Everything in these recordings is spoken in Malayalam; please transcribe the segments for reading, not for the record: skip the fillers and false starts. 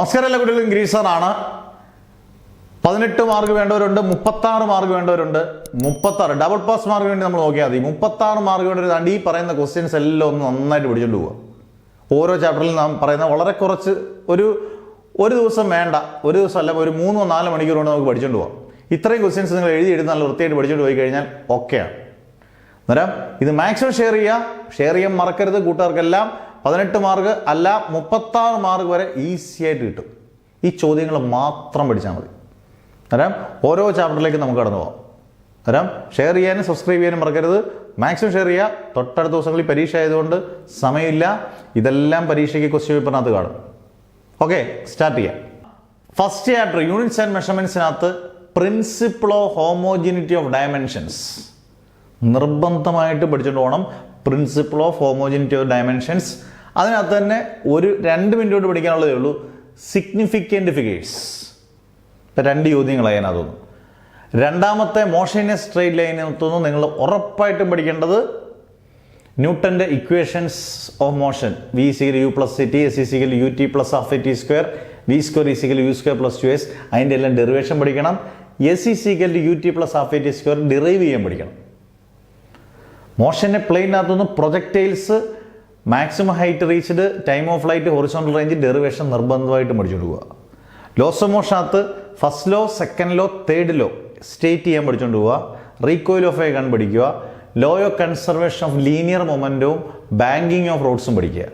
നമസ്കാരം, എല്ലാ കുട്ടികളും ഗ്രീസറാണ്. 18 മാർക്ക് വേണ്ടവരുണ്ട്, 36 മാർക്ക് വേണ്ടവരുണ്ട്. 36 ഡബിൾ പാസ് മാർക്ക് വേണ്ടി നമ്മൾ നോക്കിയാൽ മതി. 36 മാർക്ക് വേണ്ടവർ ഈ പറയുന്ന ക്വസ്റ്റ്യൻസ് എല്ലാം ഒന്ന് നന്നായിട്ട് പഠിച്ചുകൊണ്ട് പോവുക. ഓരോ ചാപ്റ്ററിൽ നാം പറയുന്ന വളരെ കുറച്ച് ഒരു ദിവസം വേണ്ട, ഒരു ദിവസം അല്ല, ഒരു 3-4 മണിക്കൂർ കൊണ്ട് നമുക്ക് പഠിച്ചുകൊണ്ട് പോകാം. ഇത്രയും ക്വസ്റ്റ്യൻസ് നിങ്ങൾ എഴുതി നല്ല വൃത്തിയായിട്ട് പഠിച്ചുകൊണ്ട് പോയി കഴിഞ്ഞാൽ ഓക്കെയാണ്. അന്നേരം ഇത് മാക്സിമം ഷെയർ ചെയ്യാൻ മറക്കരുത്. കൂട്ടുകാർക്കെല്ലാം 18 മാർക്ക് അല്ല 36 മാർക്ക് വരെ ഈസി ആയിട്ട് കിട്ടും. ഈ ചോദ്യങ്ങൾ മാത്രം പഠിച്ചാൽ മതി. അന്നേരം ഓരോ ചാപ്റ്ററിലേക്ക് നമുക്ക് കടന്നു പോകാം. അന്നേരം ഷെയർ ചെയ്യാനും സബ്സ്ക്രൈബ് ചെയ്യാനും മറക്കരുത്. മാക്സിമം ഷെയർ ചെയ്യുക. തൊട്ടടുത്ത ദിവസങ്ങളിൽ പരീക്ഷ ആയതുകൊണ്ട് സമയമില്ല. ഇതെല്ലാം പരീക്ഷയ്ക്ക് ക്വസ്റ്റ്യൻ പേപ്പറിനകത്ത് കാണും. ഓക്കെ, സ്റ്റാർട്ട് ചെയ്യാം. ഫസ്റ്റ് ചാപ്റ്റർ യൂണിറ്റ്സ് ആൻഡ് മെഷർമെന്റ്സിനകത്ത് principle of homogeneity of dimensions നിർബന്ധമായിട്ട് പഠിച്ചുകൊണ്ട് പോകണം. Principle of homogeneity of dimensions. അതിനകത്ത് തന്നെ ഒരു 2 മിനിറ്റ് കൊണ്ട് പഠിക്കാനുള്ളതേ ഉള്ളൂ. സിഗ്നിഫിക്കൻറ്റ് ഫിഗേഴ്സ് 2 ചോദ്യങ്ങളായി അതിനകത്തൊന്നും. രണ്ടാമത്തെ മോഷൻ ഇൻ എ സ്ട്രെയിറ്റ് ലൈനകത്തൊന്നും നിങ്ങൾ ഉറപ്പായിട്ടും പഠിക്കേണ്ടത് ന്യൂട്ടന്റെ equations of motion. V = U + CT, S = UT + ½ t², V² = U² + 2s. അതിൻ്റെ എല്ലാം ഡെറിവേഷൻ പഠിക്കണം. S = UT + ½ t² ഡിറൈവ് ചെയ്യാൻ പഠിക്കണം. മോഷന്റെ പ്ലെയിനകത്തുനിന്ന് projectiles, maximum height reached, time of flight, horizontal range, derivation നിർബന്ധമായിട്ട് പഠിച്ചുകൊണ്ട് പോവുക. ലോസ് ഓഫ് മോഷനകത്ത് first law, second law, third law state ചെയ്യാൻ പഠിച്ചുകൊണ്ട് പോവുക. റീകോയിൽ ഓഫ് എ ഗൺ പഠിക്കുക. Law of conservation of linear മൊമെന്റവും ബാങ്കിങ് ഓഫ് റോഡ്സും പഠിക്കുക.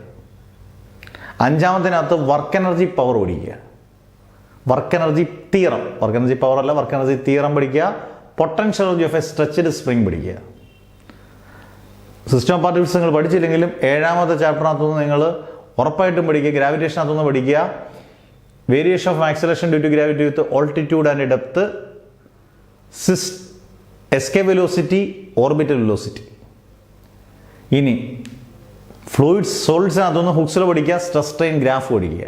5ാമത്തിനകത്ത് വർക്ക് എനർജി പവർ പഠിക്കുക. Work energy theorem, work energy power അല്ല, വർക്ക് എനർജി തിയറം പഠിക്കുക. Potential energy of a stretched spring പഠിക്കുക. സിസ്റ്റം ഓഫ് പാർട്ടിക്കിൾസ് നിങ്ങൾ പഠിച്ചില്ലെങ്കിലും 7ാമത്തെ ചാപ്റ്ററിനകത്തുനിന്ന് നിങ്ങൾ ഉറപ്പായിട്ടും പഠിക്കുക. ഗ്രാവിറ്റേഷനകത്തുനിന്ന് പഠിക്കുക. Variation of acceleration due to gravity with altitude and depth, escape velocity, orbital velocity. ഇനി സോളിഡ്സിനകത്തുനിന്ന് ഹുക്സിലോ പഠിക്കുക. സ്ട്രെസ് സ്ട്രെയിൻ ഗ്രാഫ് പഠിക്കുക.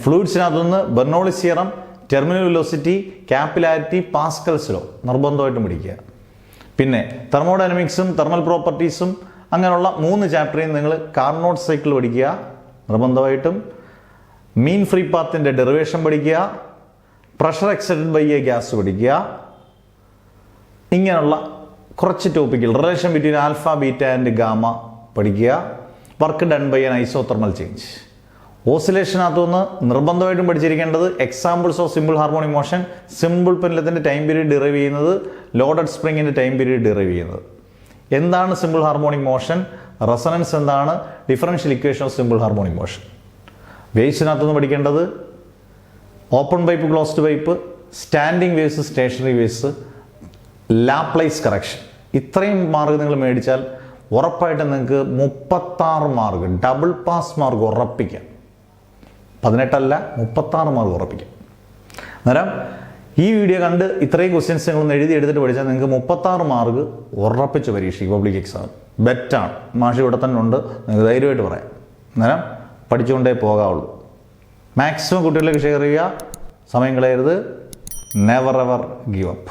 ഫ്ലൂയിഡ്സിനകത്തുനിന്ന് Bernoulli's theorem, terminal velocity, capillarity, Pascal's law നിർബന്ധമായിട്ടും പഠിക്കുക. തെർമോഡൈനമിക്സും തെർമൽ പ്രോപ്പർട്ടീസും അങ്ങനെയുള്ള 3 ചാപ്റ്ററിൽ നിങ്ങൾ കാർനോട്ട് സൈക്കിൾ പഠിക്കുക നിർബന്ധമായിട്ടും. മീൻ ഫ്രീ പാത്തിന്റെ ഡെറിവേഷൻ പഠിക്കുക. Pressure excited by a gas പഠിക്കുക. ഇങ്ങനെയുള്ള കുറച്ച് ടോപ്പിക്കുകൾ, relation between alpha, beta and gamma പഠിക്കുക. Work done by an isothermal change. ഓസിലേഷനകത്തുനിന്ന് നിർബന്ധമായിട്ടും പഠിച്ചിരിക്കേണ്ടത് examples of simple harmonic motion. Simple പെൻഡലത്തിന്റെ ടൈം പീരീഡ് ഡിറൈവ് ചെയ്യുന്നത്, ലോഡഡ് സ്പ്രിങ്ങിന്റെ ടൈം പീരീഡ് ഡിറൈവ് ചെയ്യുന്നത്. എന്താണ് സിമ്പിൾ ഹാർമോണിക് മോഷൻ, റെസണൻസ് എന്താണ്, differential equation of simple harmonic motion. വേവ്സിനകത്തുനിന്ന് പഠിക്കേണ്ടത് open pipe, closed pipe, standing waves, stationary waves, Laplace correction. ഇത്രയും മാർക്ക് നിങ്ങൾ മേടിച്ചാൽ ഉറപ്പായിട്ടും നിങ്ങൾക്ക് 36 മാർക്ക് ഡബിൾ പാസ് മാർക്ക് ഉറപ്പിക്കാം. 18 അല്ല, 36 മാർക്ക് ഉറപ്പിക്കാം. അന്നേരം ഈ വീഡിയോ കണ്ട് ഇത്രയും ക്വസ്റ്റ്യൻസ് നിങ്ങളൊന്ന് എടുത്തിട്ട് പഠിച്ചാൽ നിങ്ങൾക്ക് 36 മാർക്ക് ഉറപ്പിച്ച് പരീക്ഷയ്ക്ക് പബ്ലിക് എക്സാം ബെറ്റാണ്. മാഷ് ഇവിടെ തന്നെ ഉണ്ട്, നിങ്ങൾക്ക് ധൈര്യമായിട്ട് പറയാം. അന്നേരം പഠിച്ചുകൊണ്ടേ പോകാവുള്ളൂ. മാക്സിമം കുട്ടികളിലേക്ക് ഷെയർ ചെയ്യുക. സമയം കളയരുത്. Never ever give up.